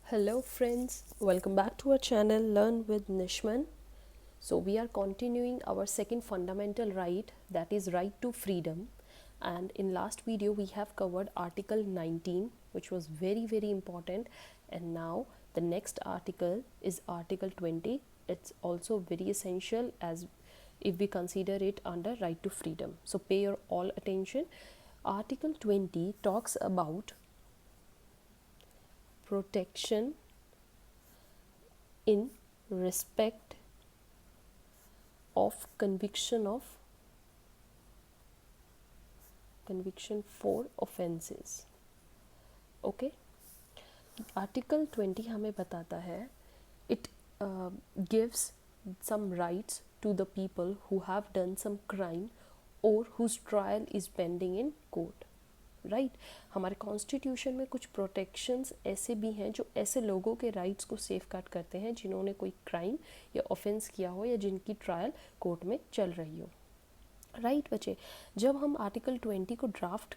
Hello friends, welcome back to our channel Learn with Nishman. So we are continuing our second fundamental right, that is right to freedom. And in last video we have covered article 19, which was very important, and now the next article is article 20. It's also very essential as if we consider it under right to freedom. So pay your all attention. Article 20 talks about protection in respect of conviction for offenses. Okay, article 20 हमें बताता है it gives some rights to the people who have done some crime or whose trial is pending in court. Right हमारे constitution में कुछ protections ऐसे भी हैं जो ऐसे लोगों के राइट्स को सेफगार्ड करते हैं जिन्होंने कोई क्राइम या ऑफेंस किया हो या जिनकी ट्रायल कोर्ट में चल रही हो. राइट बच्चे, जब हम आर्टिकल 20 को ड्राफ्ट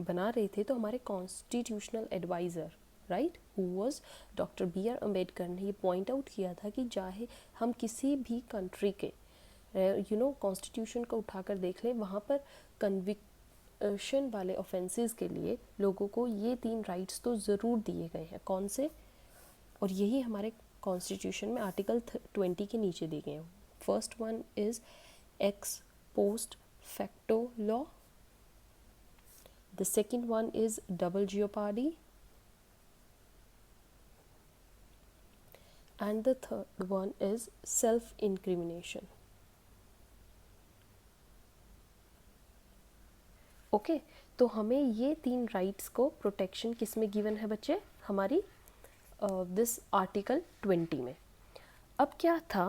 बना रहे थे तो हमारे constitutional adviser right who was doctor B R Ambedkar ने ये पॉइंट आउट किया था कि चाहे हम किसी भी कंट्री के कॉन्स्टिट्यूशन को उठाकर देख लें, वहाँ पर कन्विक्शन वाले ऑफेंसेस के लिए लोगों को ये 3 राइट्स तो ज़रूर दिए गए हैं. कौन से? और यही हमारे कॉन्स्टिट्यूशन में आर्टिकल 20 के नीचे दिए गए हैं. First one is x post facto law. The second one is double jeopardy, and the third one is self incrimination. Okay तो हमें ये 3 राइट्स को प्रोटेक्शन किस में गिवन है बच्चे? हमारी दिस आर्टिकल 20 में. अब क्या था,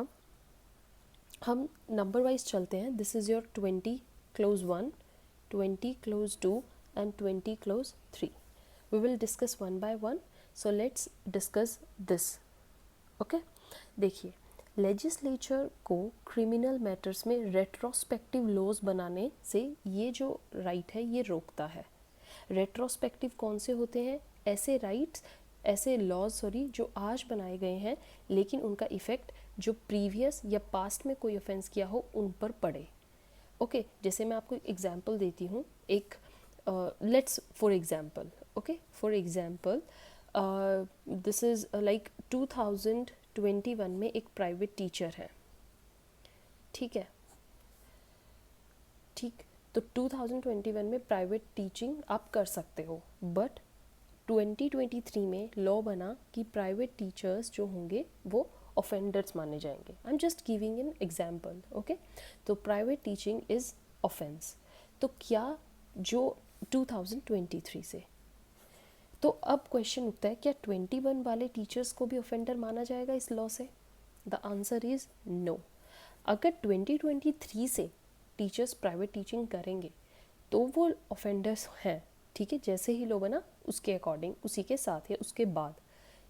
हम नंबर वाइज चलते हैं. This is your 20 close 1, 20 close 2 and 20 close 3. We will discuss one by one. So let's discuss this. Okay, देखिए, लेजिस्लेचर को क्रिमिनल मैटर्स में रेट्रोस्पेक्टिव लॉज बनाने से ये जो राइट है ये रोकता है. रेट्रोस्पेक्टिव कौन से होते हैं? ऐसे राइट्स, ऐसे लॉज जो आज बनाए गए हैं लेकिन उनका इफ़ेक्ट जो प्रीवियस या पास्ट में कोई ऑफेंस किया हो उन पर पड़े. ओके, जैसे मैं आपको एग्जांपल देती हूँ. एक let's for example this is like 2021 में एक प्राइवेट टीचर है. ठीक है, ठीक, तो 2021 में प्राइवेट टीचिंग आप कर सकते हो, बट 2023 में लॉ बना कि प्राइवेट टीचर्स जो होंगे वो ऑफेंडर्स माने जाएंगे. I am just giving an example. Okay, तो प्राइवेट टीचिंग इज़ ऑफेंस. तो क्या जो 2023 से, तो अब क्वेश्चन उठता है क्या 21 वाले टीचर्स को भी ऑफेंडर माना जाएगा इस लॉ से? The answer is no. अगर 2023 से टीचर्स प्राइवेट टीचिंग करेंगे तो वो ऑफेंडर्स हैं. ठीक है, जैसे ही लॉ बना उसके अकॉर्डिंग, उसी के साथ या उसके बाद,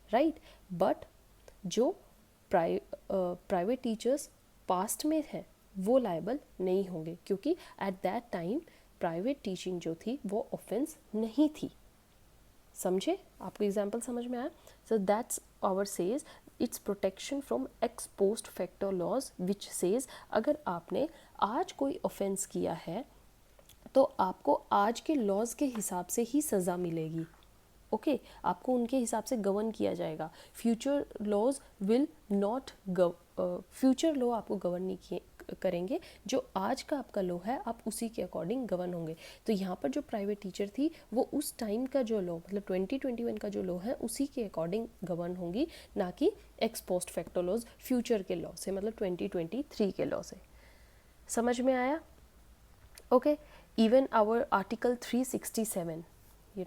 राइट. बट जो प्राइवेट टीचर्स पास्ट में हैं वो लायबल नहीं होंगे क्योंकि at that time private teaching जो थी वो ऑफेंस नहीं थी. समझे? आपको एग्जाम्पल समझ में आया? So that's our says it's protection from ex post facto laws which says अगर आपने आज कोई ऑफेंस किया है तो आपको आज के लॉज के हिसाब से ही सज़ा मिलेगी. ओके, आपको उनके हिसाब से गवर्न किया जाएगा. Future laws will not future law आपको गवर्न नहीं करेंगे. जो आज का आपका लॉ है आप उसी के अकॉर्डिंग गवर्न होंगे. तो यहाँ पर जो प्राइवेट टीचर थी वो उस टाइम का जो लॉ मतलब 2021 का जो लॉ है उसी के अकॉर्डिंग गवर्न होंगी, ना कि ex post facto laws future के लॉ से, मतलब 2023 के लॉ से. समझ में आया? Okay, even our article 367,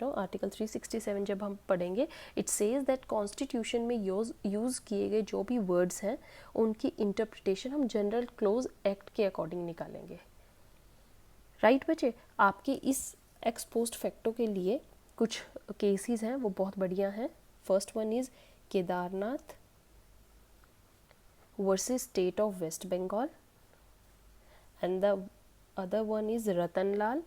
article 367 जब हम पढ़ेंगे, इट सेज दैट कॉन्स्टिट्यूशन में यूज़ किए गए जो भी वर्ड्स हैं उनकी इंटरप्रिटेशन हम जनरल क्लोज एक्ट के अकॉर्डिंग निकालेंगे. राइट बच्चे, आपके इस एक्स पोस्ट फैक्टो के लिए कुछ केसेस हैं वो बहुत बढ़िया हैं. First one is Kedarnath versus state of West Bengal, and the other one is Ratanlal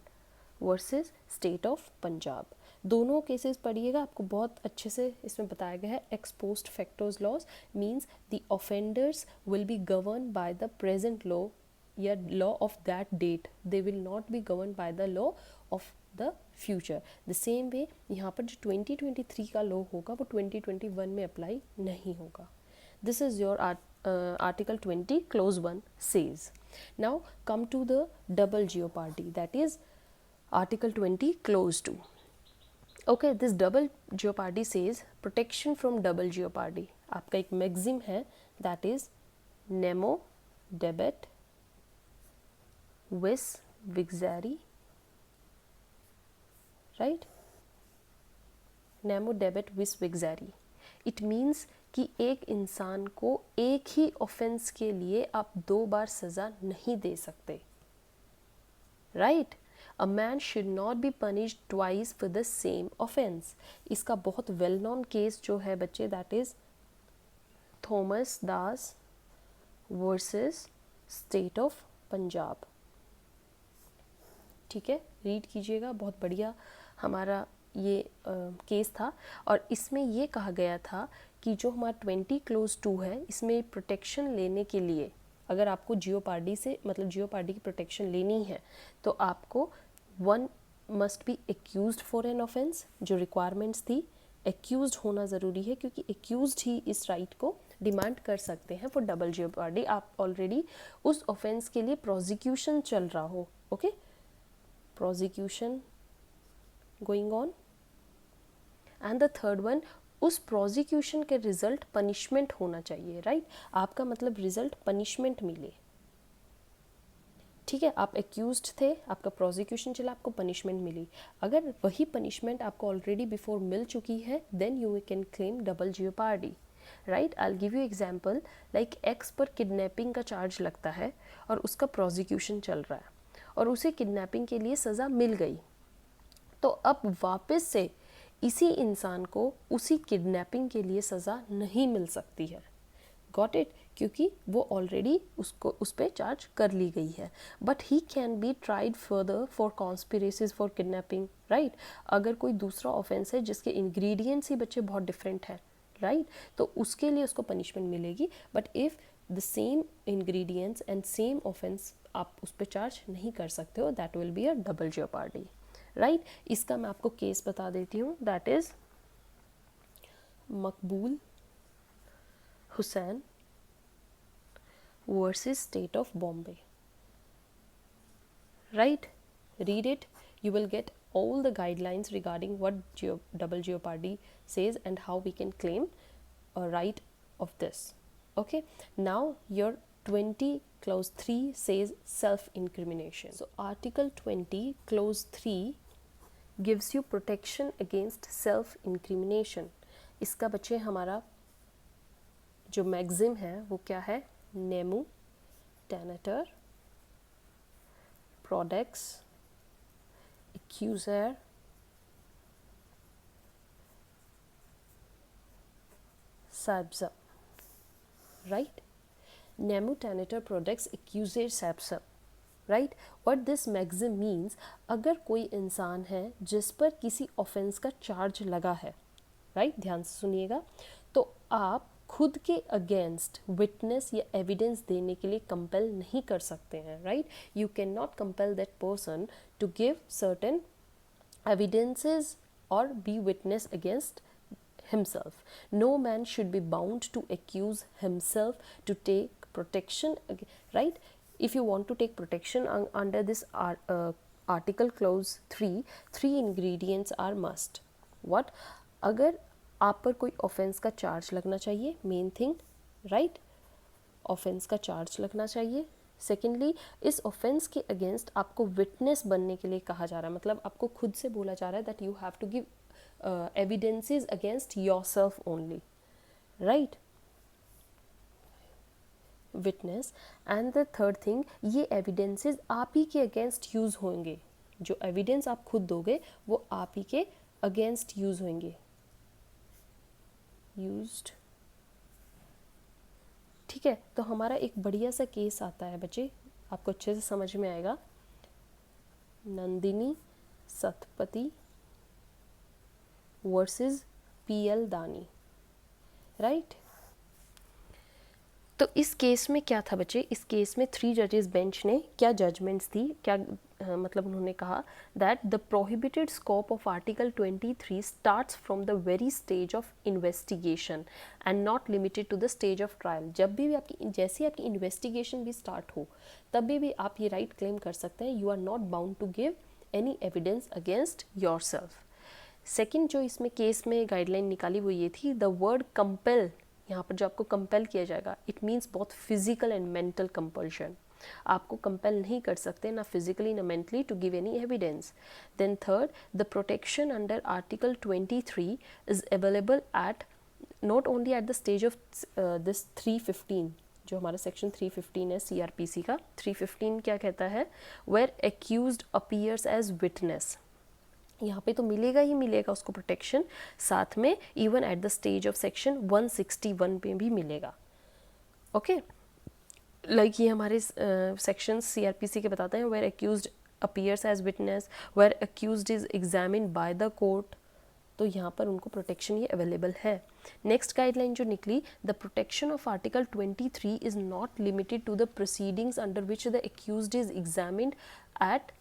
versus state of Punjab. दोनों केसेस पढ़िएगा, आपको बहुत अच्छे से इसमें बताया गया है. Ex post facto laws means the offenders will be govern by the present law या law of that date, they will not be govern by the law of the future. The same way यहाँ पर जो 2023 का law होगा वो 2021 में apply नहीं होगा. This is your Article 20 clause 1 says. Now come to the double jeopardy, that is Article 20 clause 2. Okay, this double jeopardy says protection from double jeopardy. आपका एक maxim है, that is nemo debet vis vixari, right? Nemo debet vis vixari. It means कि एक इंसान को एक ही offence के लिए आप 2 बार सज़ा नहीं दे सकते, right? A man should not be punished twice for the same offence. इसका बहुत वेल नोन केस जो है बच्चे, that is Thomas Das versus state of Punjab. ठीक है, रीड कीजिएगा, बहुत बढ़िया हमारा ये केस था. और इसमें ये कहा गया था कि जो हमारा 20 क्लोज 2 है, इसमें प्रोटेक्शन लेने के लिए अगर आपको जियोपार्डी से मतलब जियोपार्डी की प्रोटेक्शन लेनी है तो आपको 1 must be accused for an offence. जो रिक्वायरमेंट्स थी, एक्यूज्ड होना ज़रूरी है क्योंकि एक्यूज्ड ही इस राइट को डिमांड कर सकते हैं फॉर डबल जियोपार्डी. आप ऑलरेडी उस ऑफेंस के लिए प्रोसिक्यूशन चल रहा हो. Okay, prosecution going on. And the third one, उस प्रोसिक्यूशन के रिजल्ट पनिशमेंट होना चाहिए, राइट? आपका मतलब रिजल्ट पनिशमेंट मिले. ठीक है, आप एक्यूज्ड थे, आपका प्रोसिक्यूशन चला, आपको पनिशमेंट मिली. अगर वही पनिशमेंट आपको ऑलरेडी बिफोर मिल चुकी है, then you can claim double jeopardy, right? I will give you example. Like X पर किडनैपिंग का चार्ज लगता है और उसका प्रोसिक्यूशन चल रहा है और उसे किडनैपिंग के लिए सज़ा मिल गई. तो अब वापस से इसी इंसान को उसी किडनैपिंग के लिए सज़ा नहीं मिल सकती है. Got it? क्योंकि वो ऑलरेडी उसको उस पर चार्ज कर ली गई है. But he can be tried further for conspiracies for kidnapping, right? अगर कोई दूसरा ऑफेंस है जिसके इंग्रेडिएंट्स ही बच्चे बहुत डिफरेंट हैं, राइट? तो उसके लिए उसको पनिशमेंट मिलेगी. But if the same ingredients and same offence आप उस पर चार्ज नहीं कर सकते हो, that will be a double jeopardy, right? इसका मैं आपको केस बता देती हूँ. That is Maqbool Hussain versus state of Bombay, right? Read it, you will get all the guidelines regarding what double jeopardy says and how we can claim a right of this. Okay, now your 20 clause 3 says self incrimination. So article 20 clause 3 gives you protection against self incrimination. इसका बच्चे हमारा जो maxim है वो क्या है? नेमू टेनेटर products accuser sabsa, right? Nemo tenetur products accuser sabsa, right? What this maxim means, अगर कोई इंसान है जिस पर किसी ऑफेंस का चार्ज लगा है, राइट? ध्यान से सुनिएगा. तो आप खुद के अगेंस्ट विटनेस या एविडेंस देने के लिए कंपेल नहीं कर सकते हैं, right? You can not compel that person to give certain evidences और be witness against himself. No man should be bound to accuse himself to take protection, right? If you want to take protection under this article clause 3 ingredients are must. What? अगर आप पर कोई offence का charge लगना चाहिए, main thing, right? Offence का charge लगना चाहिए. सेकेंडली, इस ऑफेंस के अगेंस्ट आपको विटनेस बनने के लिए कहा जा रहा है, मतलब आपको खुद से बोला जा रहा है that you have to give evidences against yourself only, right? Witness. And the third thing, ये evidences आप ही के against use होंगे. जो evidence आप खुद दोगे वो आप ही के against use होंगे. Used. ठीक है, तो हमारा एक बढ़िया सा केस आता है बच्चे, आपको अच्छे से समझ में आएगा. नंदिनी सतपति वर्सेस PL दानी, राइट। तो इस केस में क्या था बच्चे, इस केस में 3 जजेस बेंच ने क्या जजमेंट्स थी, क्या मतलब उन्होंने कहा that the prohibited scope of article 23 starts from the very stage of investigation and not limited to the stage of trial. जब भी आपकी जैसे आपकी इन्वेस्टिगेशन भी स्टार्ट हो तब भी आप ये राइट क्लेम कर सकते हैं, you are not bound to give any evidence against yourself. Second जो इसमें केस में गाइडलाइन निकाली वो ये थी, द वर्ड कंपेल, यहाँ पर जो आपको कंपेल किया जाएगा it means both physical and mental compulsion. आपको कंपेल नहीं कर सकते ना फिजिकली ना mentally to give any evidence. Then third, the protection under article 23 is available at not only at the stage of this 315, जो हमारा सेक्शन 315 है CRPC का। 315 क्या कहता है, where accused appears as witness, यहाँ पे तो मिलेगा ही मिलेगा उसको प्रोटेक्शन, साथ में even at the stage of section 161 पे भी मिलेगा। ओके, लाइक ये हमारे सेक्शन CRPC के बताते हैं, where accused appears as witness, where accused is examined by the court, तो यहाँ पर उनको प्रोटेक्शन ये अवेलेबल है। नेक्स्ट गाइडलाइन जो निकली, the protection of article 23 is not limited to the proceedings under which the accused is examined at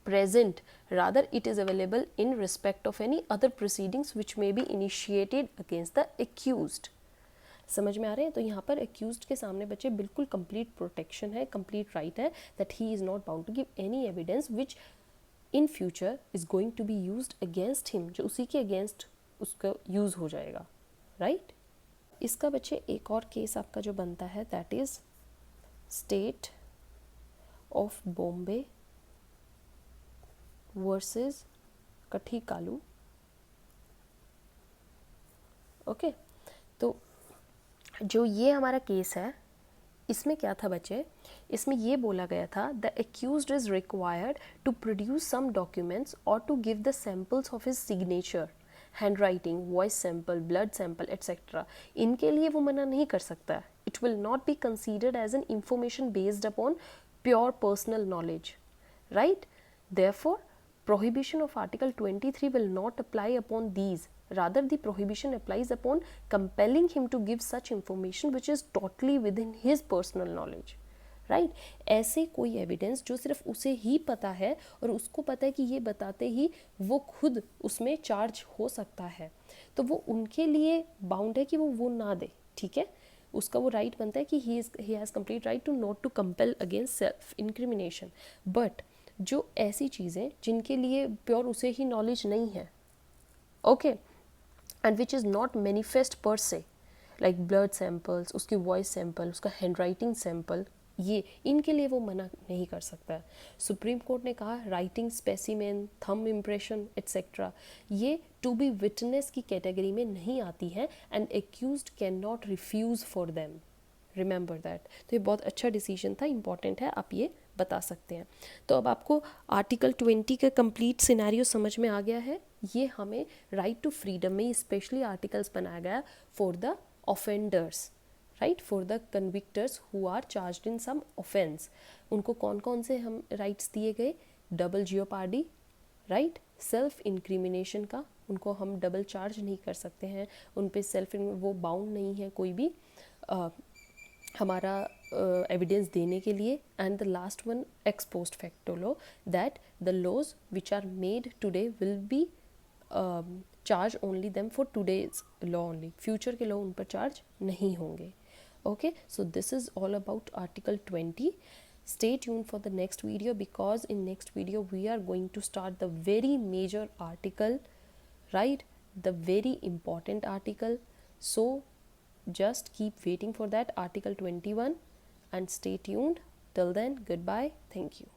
present, rather it is available in respect of any other proceedings which may be initiated against the accused। समझ में आ रहे हैं? तो यहाँ पर accused के सामने बच्चे बिल्कुल complete protection है, complete right है that he is not bound to give any evidence which in future is going to be used against him, जो उसी के against उसका use हो जाएगा, right? इसका बच्चे एक और केस आपका जो बनता है that is State of Bombay versus कठिकालू। Okay, तो जो ये हमारा केस है इसमें क्या था बच्चे, इसमें ये बोला गया था the accused is required to produce some documents और to give the samples of his signature, hand writing, voice sample, blood sample etcetera. इनके लिए वो मना नहीं कर सकता। It will not be considered as an information based upon pure personal knowledge, right. Therefore prohibition of article 23 will not apply upon these, rather the prohibition applies upon compelling him to give such information which is totally within his personal knowledge, right। ऐसे कोई evidence जो सिर्फ उसे ही पता है और उसको पता है कि ये बताते ही वो खुद उसमें चार्ज हो सकता है, तो वो उनके लिए बाउंड है कि वो ना दे, ठीक है। उसका वो राइट बनता है कि he has complete right to not to compel against self incrimination. But जो ऐसी चीज़ें जिनके लिए प्योर उसे ही नॉलेज नहीं है, okay, and which is not manifest पर से, लाइक ब्लड सैम्पल्स, उसकी वॉइस सैम्पल, उसका हैंड राइटिंग सैम्पल, ये इनके लिए वो मना नहीं कर सकता है। सुप्रीम कोर्ट ने कहा writing specimen, thumb impression etcetera ये टू बी विटनेस की कैटेगरी में नहीं आती है and accused can not refuse for them, remember that. तो ये बहुत अच्छा डिसीजन था, इंपॉर्टेंट है, आप ये बता सकते हैं। तो अब आपको आर्टिकल 20 का कंप्लीट सिनेरियो समझ में आ गया है। ये हमें राइट टू फ्रीडम में स्पेशली आर्टिकल्स बनाया गया for the offenders, right, for the convictors who are charged in some offence. उनको कौन कौन से हम राइट्स दिए गए, double jeopardy, right, self incrimination का, उनको हम डबल चार्ज नहीं कर सकते हैं, उन पे सेल्फ वो बाउंड नहीं है कोई भी हमारा एविडेंस देने के लिए। And the last one ex post facto law, that the laws which are made today will be charge only them for today's law only, future के लॉ उन पर चार्ज नहीं होंगे। Okay, so this is all about article 20। Stay tuned for the next video because in next video we are going to start the very major article, right, the very important article. So just keep waiting for that article 21 and stay tuned. Till then, goodbye, thank you.